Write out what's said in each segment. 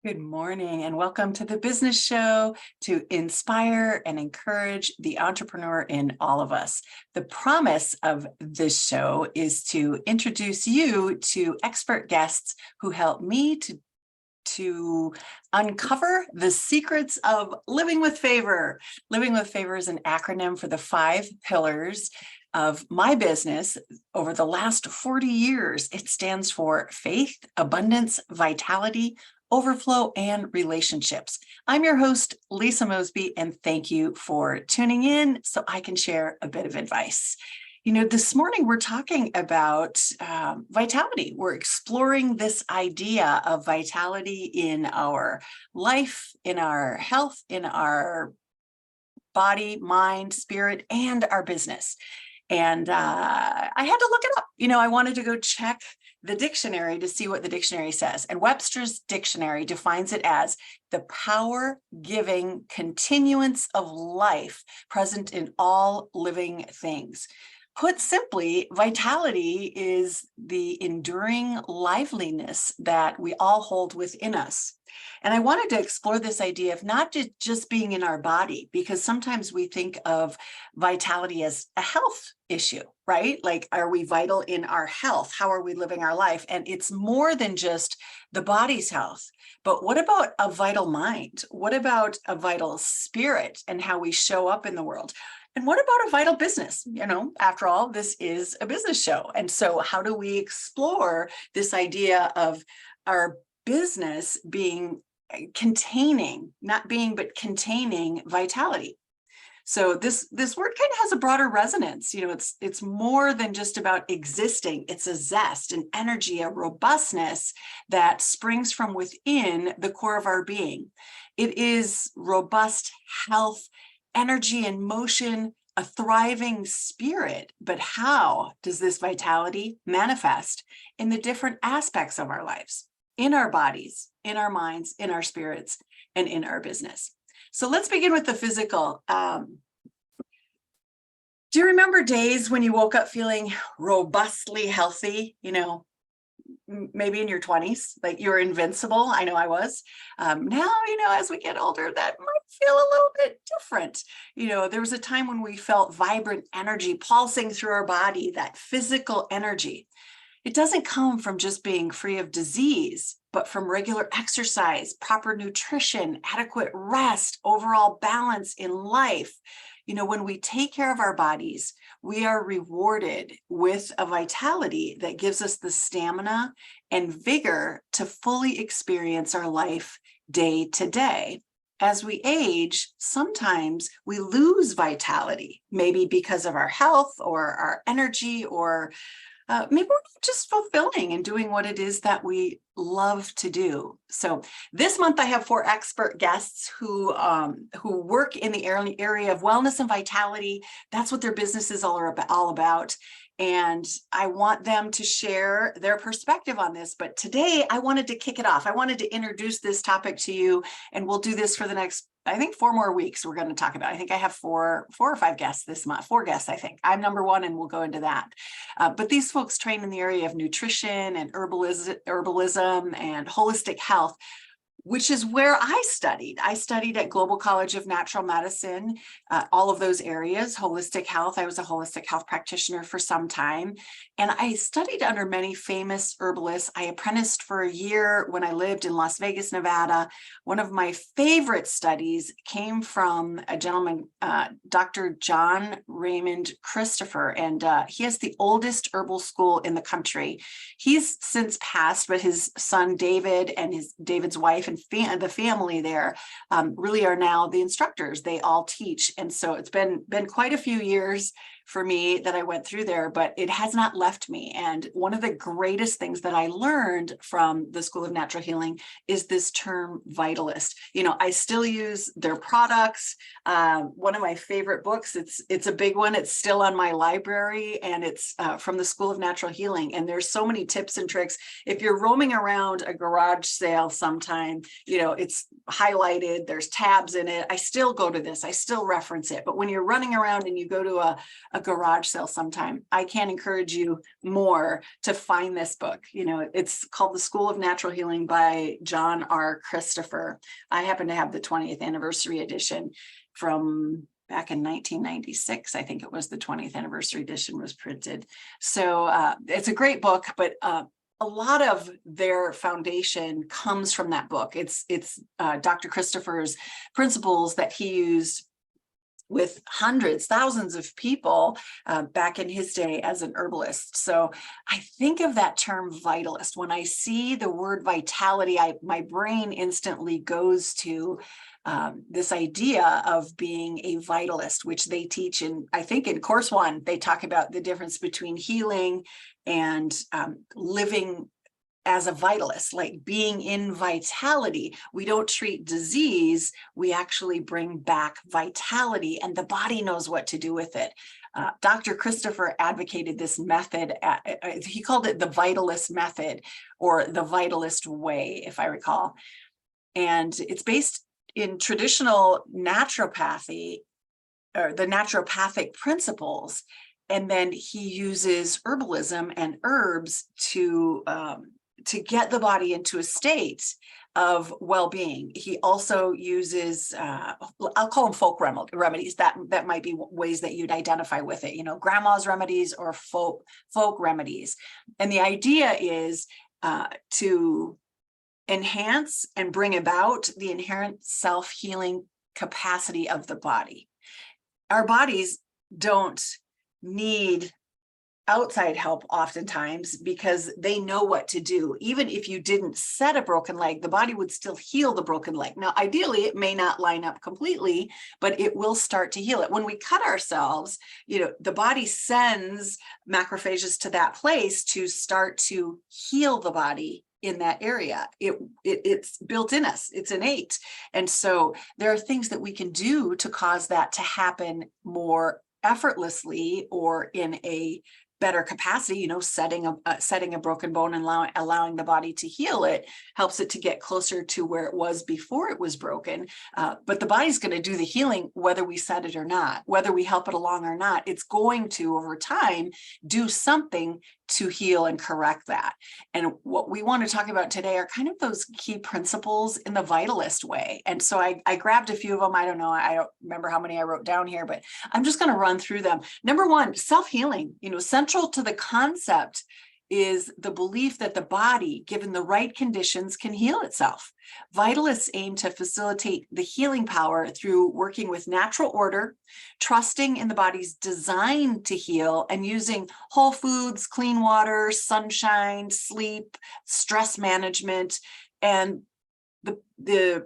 Good morning and welcome to the business show to inspire and encourage the entrepreneur in all of us. The promise of this show is to introduce you to expert guests who help me to uncover the secrets of living with favor. Living with favor is an acronym for the 5 pillars of my business over the last 40 years. It stands for faith, abundance, vitality, overflow, and relationships. I'm your host, Lisa Mosby, and thank you for tuning in so I can share a bit of advice. You know, this morning we're talking about vitality. We're exploring this idea of vitality in our life, in our health, in our body, mind, spirit, and our business. And I had to look it up. You know, I wanted to go check the dictionary to see what the dictionary says. And Webster's dictionary defines it as the power-giving continuance of life present in all living things. Put simply, vitality is the enduring liveliness that we all hold within us. And I wanted to explore this idea of not just being in our body, because sometimes we think of vitality as a health issue, right? Like, are we vital in our health? How are we living our life? And it's more than just the body's health. But what about a vital mind? What about a vital spirit and how we show up in the world? And what about a vital business? You know, after all, this is a business show. And so how do we explore this idea of our business being containing, not being, but containing vitality? So this word kind of has a broader resonance. You know, it's more than just about existing. It's a zest, an energy, a robustness that springs from within the core of our being. It is robust health, energy and motion, a thriving spirit. But how does this vitality manifest in the different aspects of our lives, in our bodies, in our minds, in our spirits, and in our business? So let's begin with the physical. Do you remember days when you woke up feeling robustly healthy? You know, maybe in your 20s, like you're invincible. I know I was. Now, you know, as we get older, that might feel a little bit different. You know, there was a time when we felt vibrant energy pulsing through our body, that physical energy. It doesn't come from just being free of disease, but from regular exercise, proper nutrition, adequate rest, overall balance in life. You know, when we take care of our bodies, we are rewarded with a vitality that gives us the stamina and vigor to fully experience our life day to day. As we age, sometimes we lose vitality, maybe because of our health or our energy, or maybe we're not just fulfilling and doing what it is that we love to do. So this month I have 4 expert guests who work in the area of wellness and vitality. That's what their business is all about. And I want them to share their perspective on this. But today I wanted to kick it off. I wanted to introduce this topic to you, and we'll do this for the next, I think, 4 more weeks. We're going to talk about. I think I have 4 or 5 guests this month. 4 guests, I think. I'm number 1, and we'll go into that. But these folks train in the area of nutrition and herbalism and holistic health, which is where I studied. I studied at Global College of Natural Medicine, all of those areas, holistic health. I was a holistic health practitioner for some time, and I studied under many famous herbalists. I apprenticed for a year when I lived in Las Vegas, Nevada. One of my favorite studies came from a gentleman, Dr. John Raymond Christopher, and he has the oldest herbal school in the country. He's since passed, but his son David and David's wife and the family there really are now the instructors. They all teach. And so it's been quite a few years for me that I went through there, but it has not left me. And one of the greatest things that I learned from the School of Natural Healing is this term vitalist. You know, I still use their products. One of my favorite books, it's a big one. It's still on my library, and it's from the School of Natural Healing. And there's so many tips and tricks. If you're roaming around a garage sale sometime, you know, it's highlighted, there's tabs in it. I still go to this, I still reference it. But when you're running around and you go to a a garage sale sometime, I can't encourage you more to find this book. You know, it's called The School of Natural Healing by John R. Christopher. I happen to have the 20th anniversary edition from back in 1996. I think it was the 20th anniversary edition was printed. So it's a great book, but a lot of their foundation comes from that book. It's Dr. Christopher's principles that he used with hundreds, thousands of people back in his day as an herbalist. So I think of that term vitalist. When I see the word vitality, my brain instantly goes to this idea of being a vitalist, which they teach in, I think in course 1, they talk about the difference between healing and living as a vitalist, like being in vitality. We don't treat disease, we actually bring back vitality, and the body knows what to do with it. Dr. Christopher advocated this method. He called it the vitalist method, or the vitalist way, if I recall. And it's based in traditional naturopathy, or the naturopathic principles. And then he uses herbalism and herbs to get the body into a state of well-being. He also uses, I'll call them folk remedies. That might be ways that you'd identify with it, you know, grandma's remedies or folk remedies. And the idea is to enhance and bring about the inherent self-healing capacity of the body. Our bodies don't need outside help oftentimes because they know what to do. Even if you didn't set a broken leg, the body would still heal the broken leg. Now, ideally, it may not line up completely, but it will start to heal it. When we cut ourselves, you know, the body sends macrophages to that place to start to heal the body in that area. It's built in us, it's innate. And so there are things that we can do to cause that to happen more effortlessly or in a better capacity. You know, setting a broken bone and allowing the body to heal it helps it to get closer to where it was before it was broken. But the body's going to do the healing whether we set it or not, whether we help it along or not. It's going to, over time, do something to heal and correct that. And what we want to talk about today are kind of those key principles in the vitalist way. And so I grabbed a few of them. I don't remember how many I wrote down here, but I'm just going to run through them. Number 1, self-healing. You know, central to the concept is the belief that the body, given the right conditions, can heal itself. Vitalists aim to facilitate the healing power through working with natural order, trusting in the body's design to heal, and using whole foods, clean water, sunshine, sleep, stress management, and the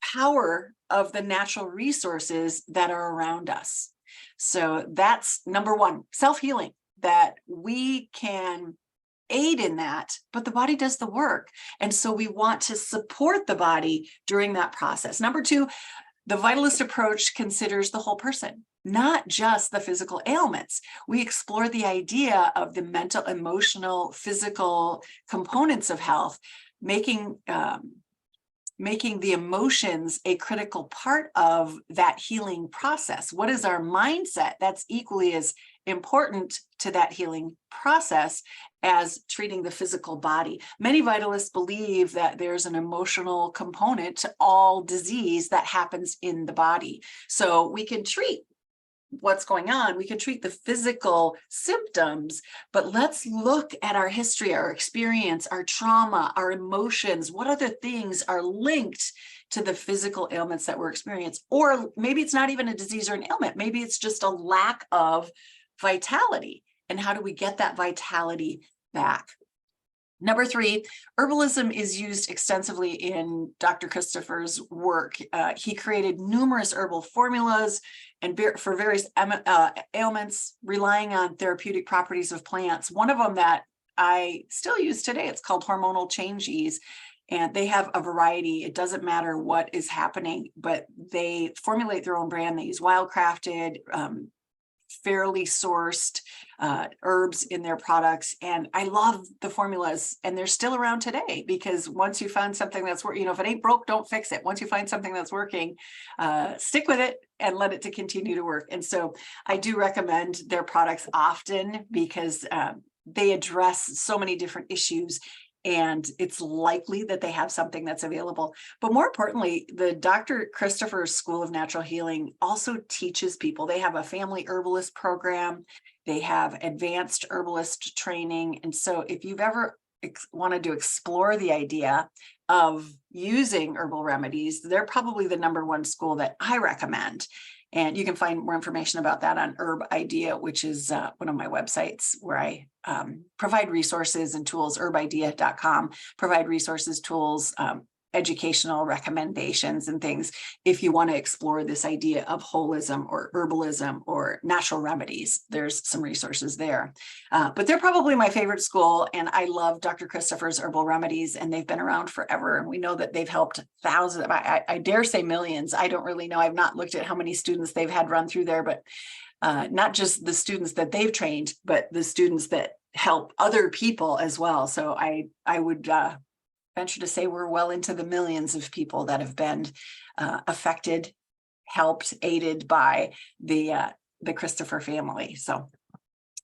power of the natural resources that are around us. So that's number 1, self-healing, that we can aid in that, but the body does the work. And so we want to support the body during that process. Number 2, the vitalist approach considers the whole person, not just the physical ailments. We explore the idea of the mental, emotional, physical components of health, making the emotions a critical part of that healing process. What is our mindset? That's equally as important to that healing process as treating the physical body. Many vitalists believe that there's an emotional component to all disease that happens in the body. So we can treat what's going on, we can treat the physical symptoms, but let's look at our history, our experience, our trauma, our emotions. What other things are linked to the physical ailments that we're experiencing? Or maybe it's not even a disease or an ailment. Maybe it's just a lack of vitality. And how do we get that vitality back? Number 3, herbalism is used extensively in Dr. Christopher's work. He created numerous herbal formulas and for various ailments, relying on therapeutic properties of plants. One of them that I still use today, it's called hormonal change ease. And they have a variety. It doesn't matter what is happening, but they formulate their own brand. They use wildcrafted fairly sourced herbs in their products. And I love the formulas, and they're still around today, because once you find something that's working, if it ain't broke, don't fix it. Once you find something that's working, stick with it and let it to continue to work. And so I do recommend their products often, because they address so many different issues, and it's likely that they have something that's available. But more importantly, the Dr. Christopher School of Natural Healing also teaches people. They have a family herbalist program. They have advanced herbalist training. And so if you've ever wanted to explore the idea of using herbal remedies, they're probably the #1 school that I recommend. And you can find more information about that on Herb Idea, which is one of my websites where I provide resources and tools. herbidea.com, provide resources, tools, educational recommendations and things if you want to explore this idea of holism or herbalism or natural remedies. There's some resources there. But they're probably my favorite school, and I love Dr. Christopher's herbal remedies, and they've been around forever, and we know that they've helped thousands, I dare say millions. I don't really know. I've not looked at how many students they've had run through there, but not just the students that they've trained, but the students that help other people as well. So I would venture to say we're well into the millions of people that have been affected, helped, aided by the Christopher family. So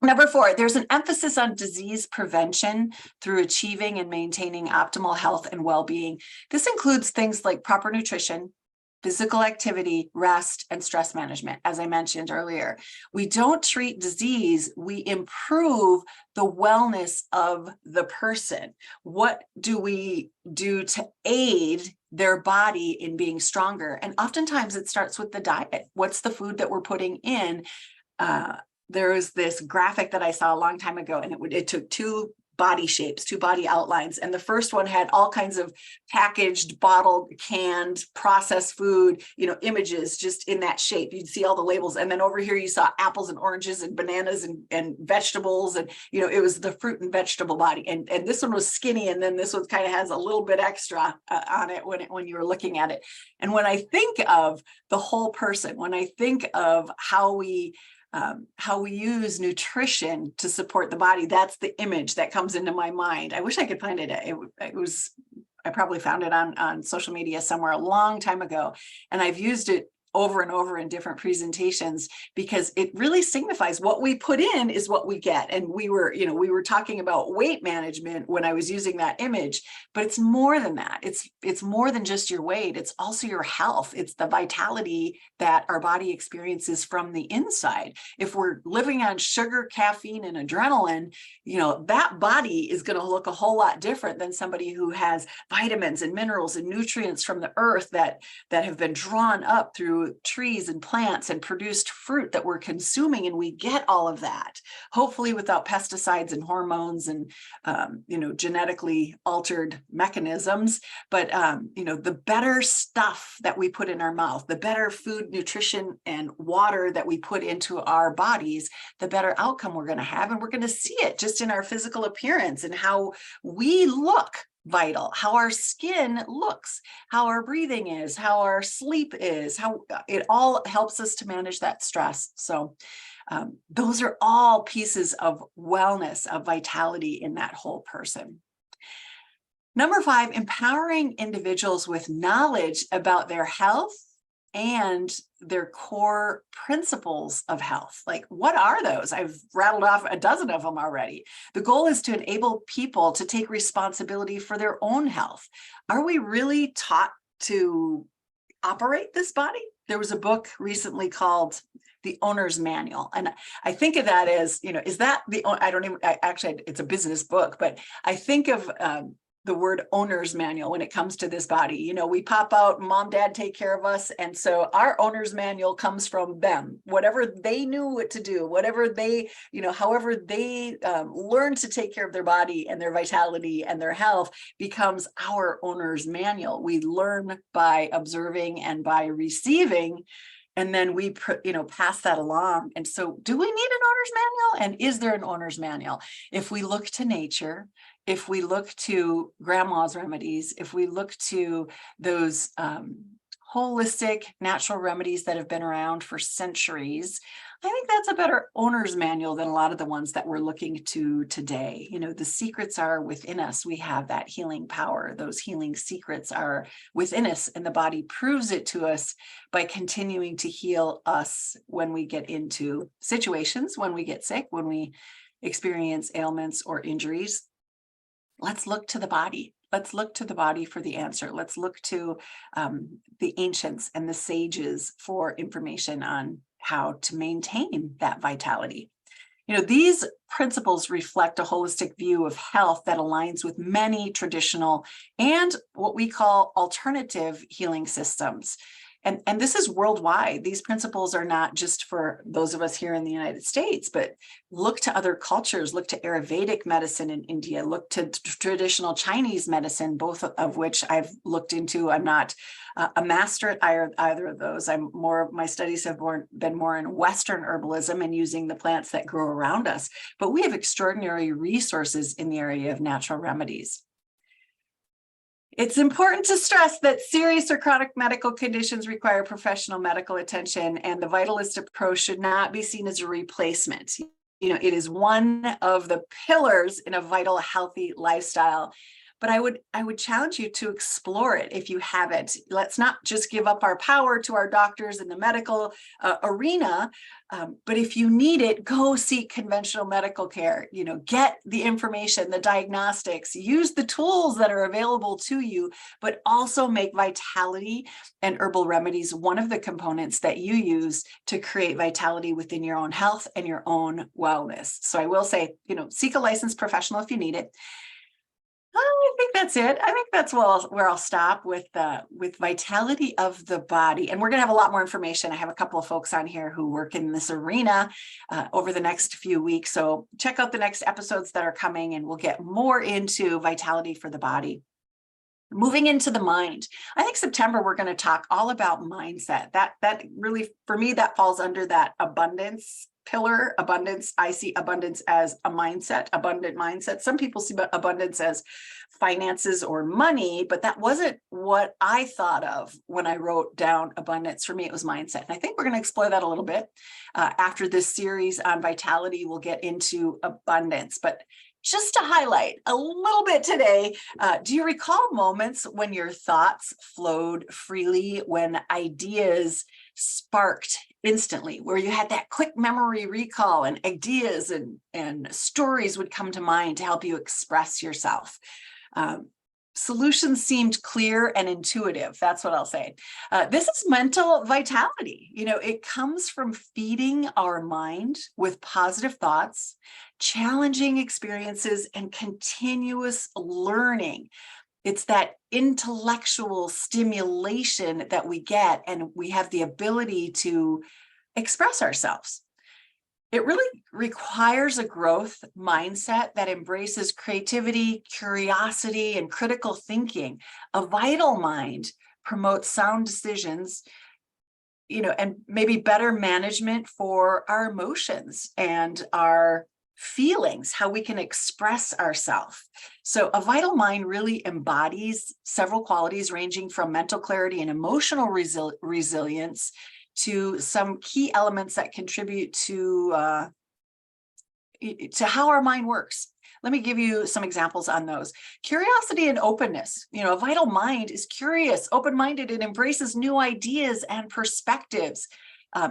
#4, there's an emphasis on disease prevention through achieving and maintaining optimal health and well-being. This includes things like proper nutrition, physical activity, rest, and stress management. As I mentioned earlier, we don't treat disease, we improve the wellness of the person. What do we do to aid their body in being stronger? And oftentimes it starts with the diet. What's the food that we're putting in? There was this graphic that I saw a long time ago, and it took 2 body shapes, 2 body outlines. And the first one had all kinds of packaged, bottled, canned, processed food, images just in that shape. You'd see all the labels. And then over here, you saw apples and oranges and bananas and vegetables. And, it was the fruit and vegetable body. And this one was skinny. And then this one kind of has a little bit extra on it when you were looking at it. And when I think of the whole person, when I think of how we use nutrition to support the body, that's the image that comes into my mind. I wish I could find it. I probably found it on social media somewhere a long time ago, and I've used it over and over in different presentations, because it really signifies what we put in is what we get. And we were talking about weight management when I was using that image, but it's more than that. It's more than just your weight. It's also your health. It's the vitality that our body experiences from the inside. If we're living on sugar, caffeine, and adrenaline, that body is going to look a whole lot different than somebody who has vitamins and minerals and nutrients from the earth that have been drawn up through trees and plants and produced fruit that we're consuming, and we get all of that, hopefully without pesticides and hormones and genetically altered mechanisms. But the better stuff that we put in our mouth, the better food, nutrition, and water that we put into our bodies, the better outcome we're going to have. And we're going to see it just in our physical appearance and how we look vital, how our skin looks, how our breathing is, how our sleep is, how it all helps us to manage that stress. So those are all pieces of wellness, of vitality in that whole person. #5, empowering individuals with knowledge about their health and their core principles of health. Like, what are those? I've rattled off a dozen of them already. The goal is to enable people to take responsibility for their own health. Are we really taught to operate this body? There was a book recently called The Owner's Manual. And I think of that as, is that actually, it's a business book, but I think of the word owner's manual when it comes to this body. We pop out, mom, dad take care of us. And so our owner's manual comes from them. Whatever they knew what to do, whatever they, however they learned to take care of their body and their vitality and their health becomes our owner's manual. We learn by observing and by receiving, and then we, pass that along. And so do we need an owner's manual? And is there an owner's manual? If we look to nature, if we look to grandma's remedies, if we look to those holistic natural remedies that have been around for centuries, I think that's a better owner's manual than a lot of the ones that we're looking to today. The secrets are within us. We have that healing power. Those healing secrets are within us, and the body proves it to us by continuing to heal us when we get into situations, when we get sick, when we experience ailments or injuries. Let's look to the body. Let's look to the body for the answer. Let's look to the ancients and the sages for information on how to maintain that vitality. These principles reflect a holistic view of health that aligns with many traditional and what we call alternative healing systems. And this is worldwide. These principles are not just for those of us here in the United States, but look to other cultures, look to Ayurvedic medicine in India, look to traditional Chinese medicine, both of which I've looked into. I'm not a master at either of those. My studies have been more in Western herbalism and using the plants that grow around us, but we have extraordinary resources in the area of natural remedies. It's important to stress that serious or chronic medical conditions require professional medical attention, and the vitalist approach should not be seen as a replacement. It is one of the pillars in a vital, healthy lifestyle. But I would challenge you to explore it if you haven't. Let's not just give up our power to our doctors in the medical arena, but if you need it, go seek conventional medical care. Get the information, the diagnostics, use the tools that are available to you, but also make vitality and herbal remedies one of the components that you use to create vitality within your own health and your own wellness. So I will say, seek a licensed professional if you need it. I think that's it. I think that's where I'll stop with vitality of the body. And we're going to have a lot more information. I have a couple of folks on here who work in this arena over the next few weeks. So check out the next episodes that are coming, and we'll get more into vitality for the body. Moving into the mind, I think September we're going to talk all about mindset. That really, for me, that falls under that abundance pillar. Abundance, I see abundance as a mindset, abundant mindset. Some people see abundance as finances or money, but that wasn't what I thought of when I wrote down abundance. For me, it was mindset. And I think we're going to explore that a little bit. After this series on vitality, we'll get into abundance. But just to highlight a little bit today, do you recall moments when your thoughts flowed freely, when ideas sparked instantly, where you had that quick memory recall and ideas and stories would come to mind to help you express yourself? Solutions seemed clear and intuitive. That's what I'll say. This is mental vitality. It comes from feeding our mind with positive thoughts, challenging experiences, and continuous learning. It's that intellectual stimulation that we get, and we have the ability to express ourselves. It really requires a growth mindset that embraces creativity, curiosity, and critical thinking. A vital mind promotes sound decisions, and maybe better management for our emotions and our feelings, how we can express ourselves. So a vital mind really embodies several qualities ranging from mental clarity and emotional resilience to some key elements that contribute to how our mind works. Let me give you some examples on those. Curiosity and openness. A vital mind is curious, open-minded, and embraces new ideas and perspectives.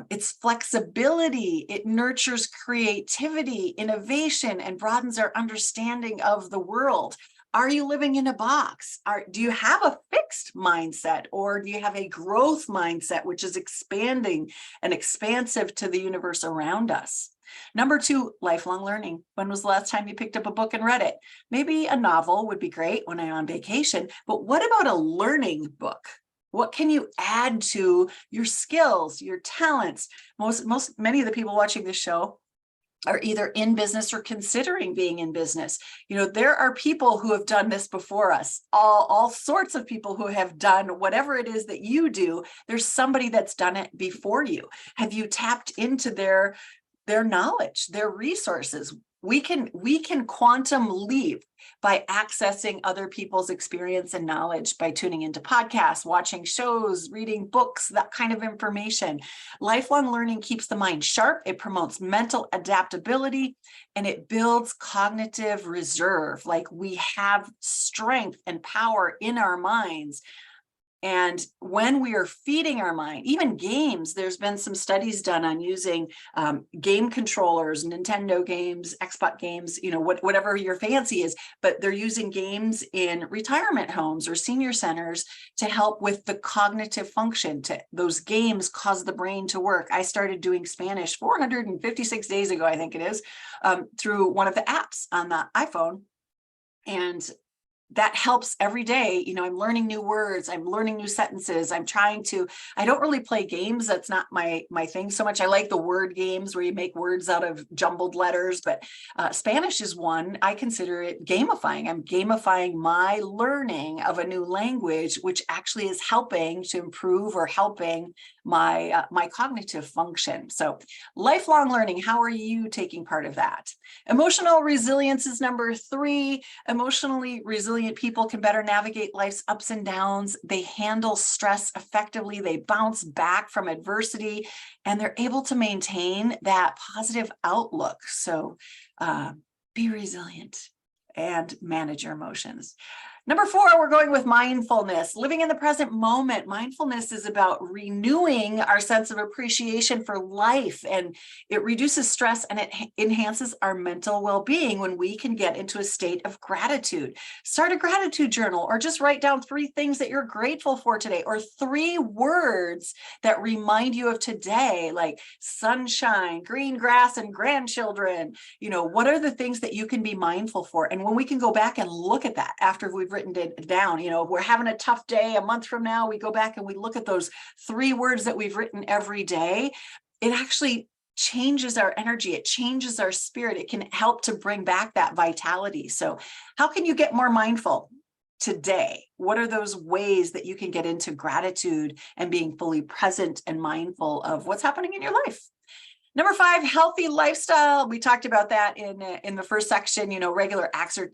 It's flexibility. It nurtures creativity, innovation, and broadens our understanding of the world. Are you living in a box? Do you have a fixed mindset, or do you have a growth mindset, which is expanding and expansive to the universe around us? Number 2, lifelong learning. When was the last time you picked up a book and read it? Maybe a novel would be great when I'm on vacation, but what about a learning book? What can you add to your skills, your talents? Many of the people watching this show are either in business or considering being in business. There are people who have done this before us, all sorts of people who have done whatever it is that you do. There's somebody that's done it before you. Have you tapped into their knowledge, their resources? we can quantum leap by accessing other people's experience and knowledge, by tuning into podcasts, watching shows, reading books, that kind of information. Lifelong learning keeps the mind sharp, it promotes mental adaptability, and it builds cognitive reserve. Like, we have strength and power in our minds. And when we are feeding our mind, even games, there's been some studies done on using game controllers, Nintendo games, Xbox games, whatever your fancy is, but they're using games in retirement homes or senior centers to help with the cognitive function. Those games cause the brain to work. I started doing Spanish 456 days ago, I think it is, through one of the apps on the iPhone. And that helps every day. I'm learning new words, I'm learning new sentences. I don't really play games. That's not my thing so much. I like the word games where you make words out of jumbled letters, but Spanish is one. I consider it gamifying. I'm gamifying my learning of a new language, which actually is helping to improve or helping my cognitive function. So lifelong learning, how are you taking part of that? Emotional resilience is number 3. Emotionally resilient people can better navigate life's ups and downs. They handle stress effectively. They bounce back from adversity, and they're able to maintain that positive outlook. So be resilient and manage your emotions. Number 4, we're going with mindfulness, living in the present moment. Mindfulness is about renewing our sense of appreciation for life, and it reduces stress and it enhances our mental well-being when we can get into a state of gratitude. Start a gratitude journal, or just write down 3 things that you're grateful for today, or 3 words that remind you of today, like sunshine, green grass, and grandchildren. What are the things that you can be mindful for? And when we can go back and look at that after we've written it down, we're having a tough day, a month from now, we go back and we look at those 3 words that we've written every day. It actually changes our energy. It changes our spirit. It can help to bring back that vitality. So how can you get more mindful today? What are those ways that you can get into gratitude and being fully present and mindful of what's happening in your life? Number 5, healthy lifestyle. We talked about that in the first section, regular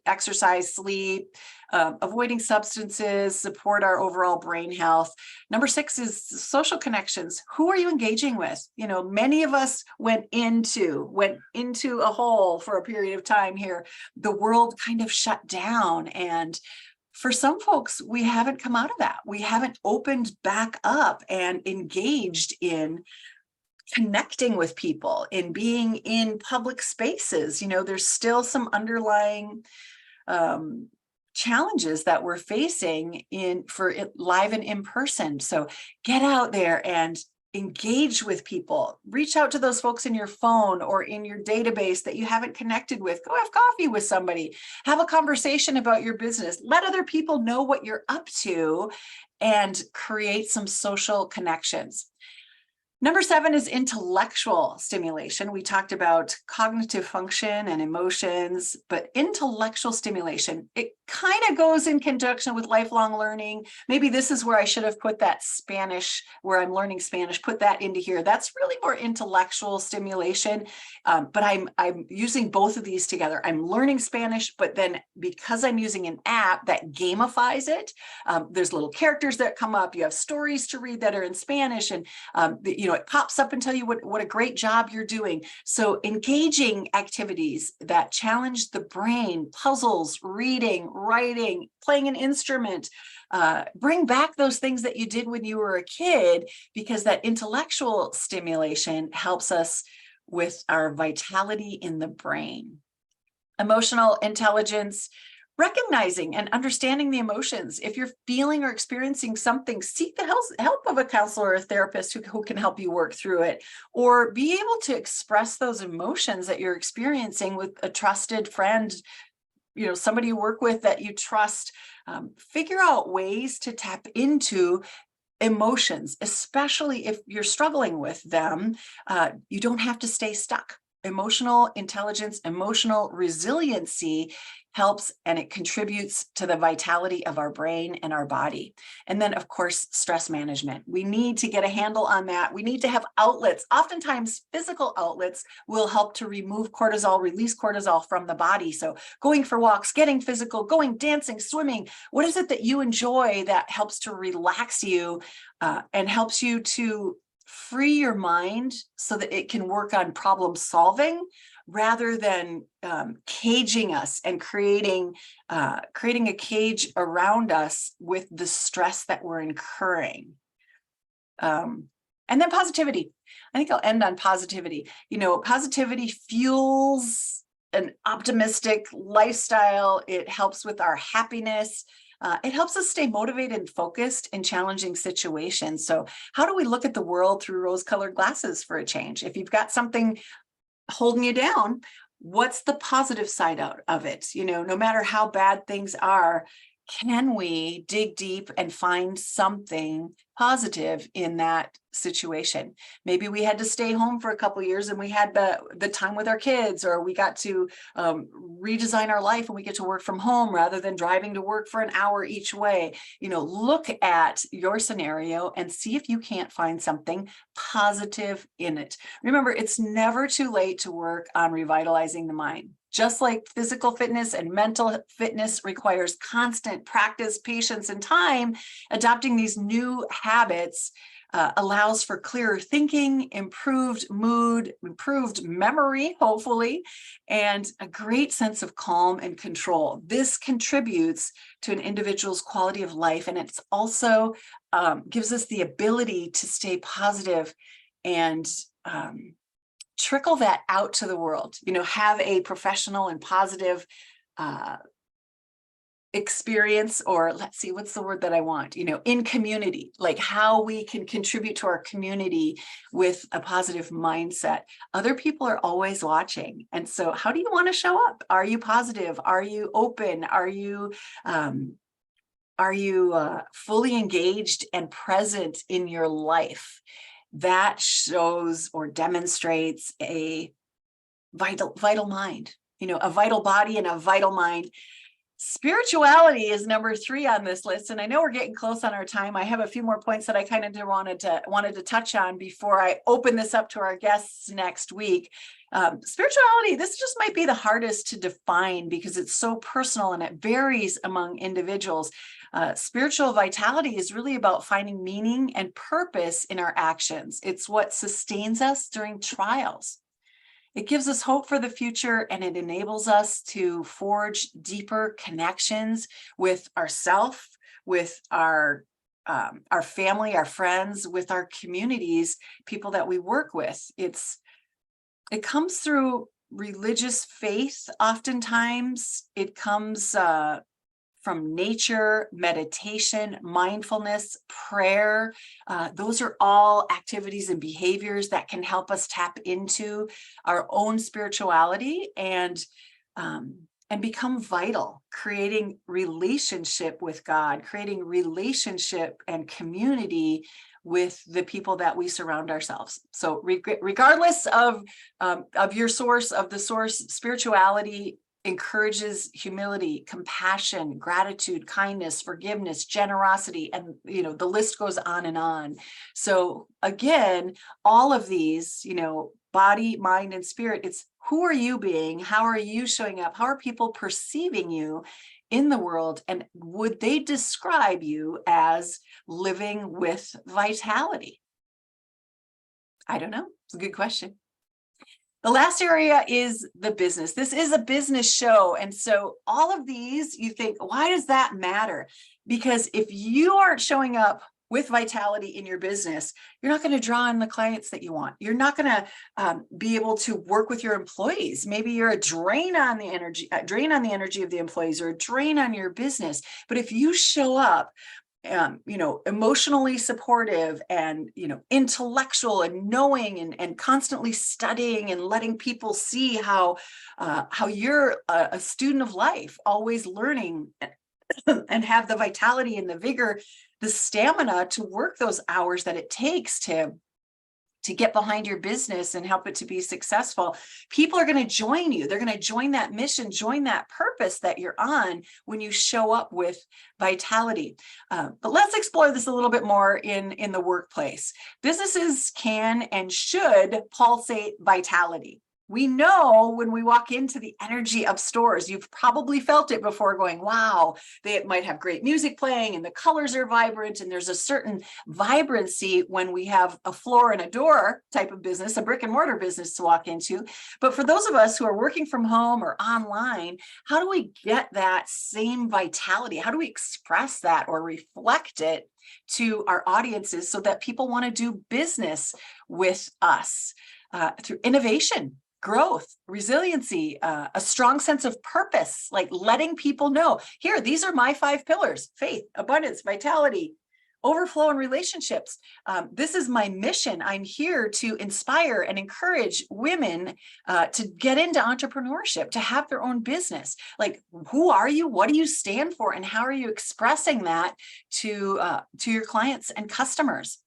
exercise, sleep, avoiding substances, support our overall brain health. Number 6 is social connections. Who are you engaging with? Many of us went into a hole for a period of time here. The world kind of shut down, and for some folks, we haven't come out of that. We haven't opened back up and engaged in connecting with people, in being in public spaces. There's still some underlying challenges that we're facing for live and in person. So get out there and engage with people. Reach out to those folks in your phone or in your database that you haven't connected with. Go have coffee with somebody. Have a conversation about your business. Let other people know what you're up to and create some social connections. Number 7 is intellectual stimulation. We talked about cognitive function and emotions, but intellectual stimulation, it kind of goes in conjunction with lifelong learning. Maybe this is where I should have put that Spanish, where I'm learning Spanish, put that into here. That's really more intellectual stimulation, but I'm using both of these together. I'm learning Spanish, but then because I'm using an app that gamifies it, there's little characters that come up. You have stories to read that are in Spanish, and it pops up and tell you what a great job you're doing. So engaging activities that challenge the brain, puzzles, reading, writing, playing an instrument, bring back those things that you did when you were a kid, because that intellectual stimulation helps us with our vitality in the brain. Emotional intelligence, recognizing and understanding the emotions. If you're feeling or experiencing something, seek the help of a counselor or a therapist who can help you work through it, or be able to express those emotions that you're experiencing with a trusted friend, somebody you work with that you trust. Figure out ways to tap into emotions, especially if you're struggling with them. You don't have to stay stuck. emotional intelligence, emotional resiliency helps, and it contributes to the vitality of our brain and our body. And then, of course, stress management. We need to get a handle on that. We need to have outlets. Oftentimes, physical outlets will help to remove cortisol, release cortisol from the body. So going for walks, getting physical, going dancing, swimming. What is it that you enjoy that helps to relax you and helps you to free your mind so that it can work on problem solving rather than caging us and creating a cage around us with the stress that we're incurring. And then positivity. I think I'll end on positivity. Positivity fuels an optimistic lifestyle. It helps with our happiness. It helps us stay motivated and focused in challenging situations. So how do we look at the world through rose-colored glasses for a change? If you've got something holding you down, what's the positive side out of it? No matter how bad things are, can we dig deep and find something positive in that situation? Maybe we had to stay home for a couple of years and we had the time with our kids, or we got to redesign our life and we get to work from home rather than driving to work for an hour each way. Look at your scenario and see if you can't find something positive in it. Remember, it's never too late to work on revitalizing the mind. Just like physical fitness and mental fitness requires constant practice, patience, and time, adopting these new habits allows for clearer thinking, improved mood, improved memory, hopefully, and a great sense of calm and control. This contributes to an individual's quality of life, and it's also gives us the ability to stay positive and trickle that out to the world, have a professional and positive experience, or let's see, what's the word that I want, in community, like how we can contribute to our community with a positive mindset. Other people are always watching. And so how do you want to show up? Are you positive? Are you open? Are you fully engaged and present in your life? That shows or demonstrates a vital mind, a vital body and a vital mind. Spirituality is number 3 on this list, and I know we're getting close on our time. I have a few more points that I kind of wanted to touch on before I open this up to our guests next week. Spirituality, this just might be the hardest to define because it's so personal and it varies among individuals. Spiritual vitality is really about finding meaning and purpose in our actions. It's what sustains us during trials. It gives us hope for the future, and it enables us to forge deeper connections with ourselves, with our family, our friends, with our communities, people that we work with. It comes through religious faith. Oftentimes, it comes from nature, meditation, mindfulness, prayer. Those are all activities and behaviors that can help us tap into our own spirituality and become vital, creating relationship with God, creating relationship and community with the people that we surround ourselves. So regardless of your source, spirituality encourages humility, compassion, gratitude, kindness, forgiveness, generosity, and the list goes on and on. So again, all of these, body, mind, and spirit, it's who are you being? How are you showing up? How are people perceiving you in the world? And would they describe you as living with vitality? I don't know. It's a good question. The last area is the business. This is a business show. And so all of these, you think, why does that matter? Because if you aren't showing up with vitality in your business, you're not going to draw in the clients that you want. You're not going to be able to work with your employees. Maybe you're a drain on the energy of the employees, or a drain on your business. But if you show up emotionally supportive and, intellectual and knowing and constantly studying and letting people see how you're a student of life, always learning and have the vitality and the vigor, the stamina to work those hours that it takes to to get behind your business and help it to be successful, people are going to join you. They're going to join that mission, join that purpose that you're on when you show up with vitality. But let's explore this a little bit more in the workplace. Businesses can and should pulsate vitality. We know when we walk into the energy of stores, you've probably felt it before, going, wow, they might have great music playing and the colors are vibrant, and there's a certain vibrancy when we have a floor and a door type of business, a brick and mortar business to walk into. But for those of us who are working from home or online, how do we get that same vitality? How do we express that or reflect it to our audiences so that people want to do business with us through innovation, growth, resiliency, a strong sense of purpose, like letting people know, here, these are my 5 pillars: faith, abundance, vitality, overflow, and relationships. This is my mission. I'm here to inspire and encourage women to get into entrepreneurship, to have their own business. Like, who are you? What do you stand for? And how are you expressing that to your clients and customers?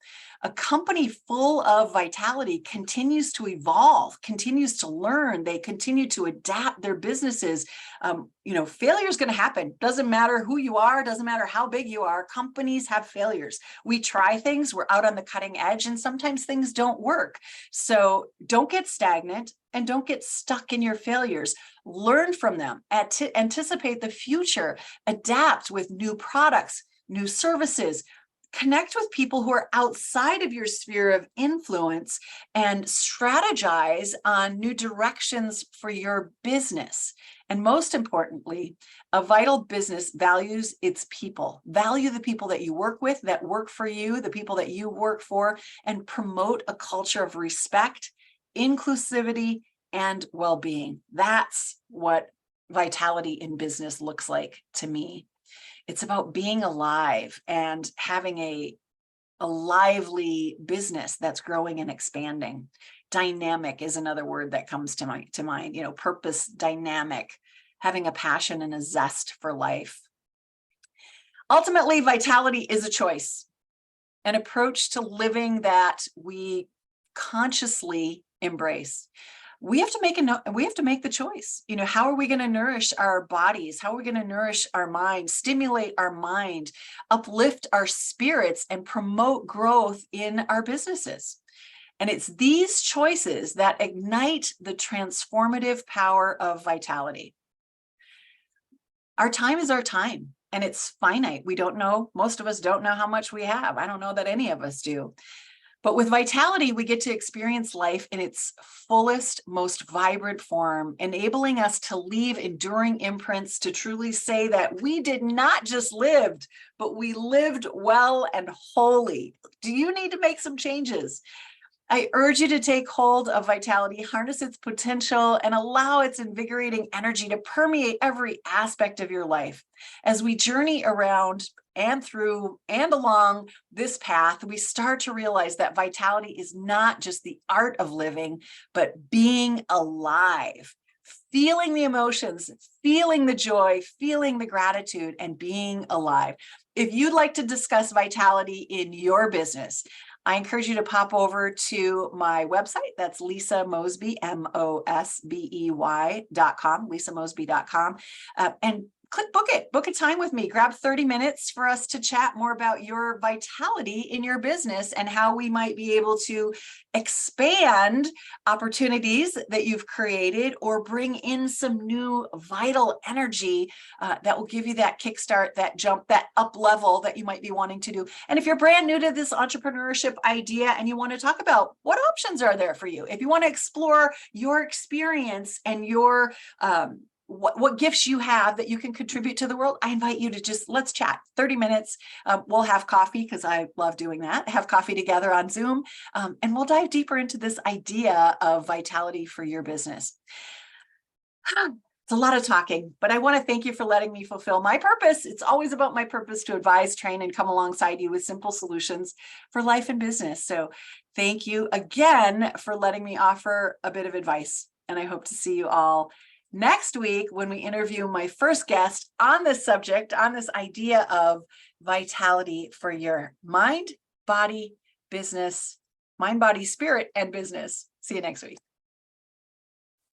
A company full of vitality continues to evolve, continues to learn. They continue to adapt their businesses. Failure is going to happen. Doesn't matter who you are, doesn't matter how big you are. Companies have failures. We try things, we're out on the cutting edge, and sometimes things don't work. So don't get stagnant and don't get stuck in your failures. Learn from them, anticipate the future, adapt with new products, new services. Connect with people who are outside of your sphere of influence and strategize on new directions for your business. And most importantly, a vital business values its people. Value the people that you work with, that work for you, the people that you work for, and promote a culture of respect, inclusivity, and well-being. That's what vitality in business looks like to me. It's about being alive and having a lively business that's growing and expanding. Dynamic is another word that comes to mind. Purpose, dynamic, having a passion and a zest for life. Ultimately, vitality is a choice, an approach to living that we consciously embrace. We have to make the choice. How are we going to nourish our bodies? How are we going to nourish our mind, stimulate our mind, uplift our spirits, and promote growth in our businesses? And it's these choices that ignite the transformative power of vitality. Our time is our time, and it's finite. We don't know, most of us don't know how much we have. I don't know that any of us do. But with vitality, we get to experience life in its fullest, most vibrant form, enabling us to leave enduring imprints, to truly say that we did not just live, but we lived well and wholly. Do you need to make some changes? I urge you to take hold of vitality, harness its potential, and allow its invigorating energy to permeate every aspect of your life. As we journey around and through and along this path, we start to realize that vitality is not just the art of living, but being alive, feeling the emotions, feeling the joy, feeling the gratitude, and being alive. If you'd like to discuss vitality in your business, I encourage you to pop over to my website. That's Lisa Mosby, MOSBEY.com, lisamosby.com, and book a time with me. Grab 30 minutes for us to chat more about your vitality in your business and how we might be able to expand opportunities that you've created or bring in some new vital energy that will give you that kickstart, that jump, that up level that you might be wanting to do. And if you're brand new to this entrepreneurship idea and you want to talk about what options are there for you, if you want to explore your experience and your what gifts you have that you can contribute to the world, I invite you to let's chat 30 minutes. We'll have coffee, because I love doing that, have coffee together on Zoom, and we'll dive deeper into this idea of vitality for your business. It's a lot of talking, but I want to thank you for letting me fulfill my purpose. It's always about my purpose to advise, train, and come alongside you with simple solutions for life and business. So thank you again for letting me offer a bit of advice, and I hope to see you all next week when we interview my first guest on this subject, on this idea of vitality for your mind, body, business, mind, body, spirit, and business. See you next week.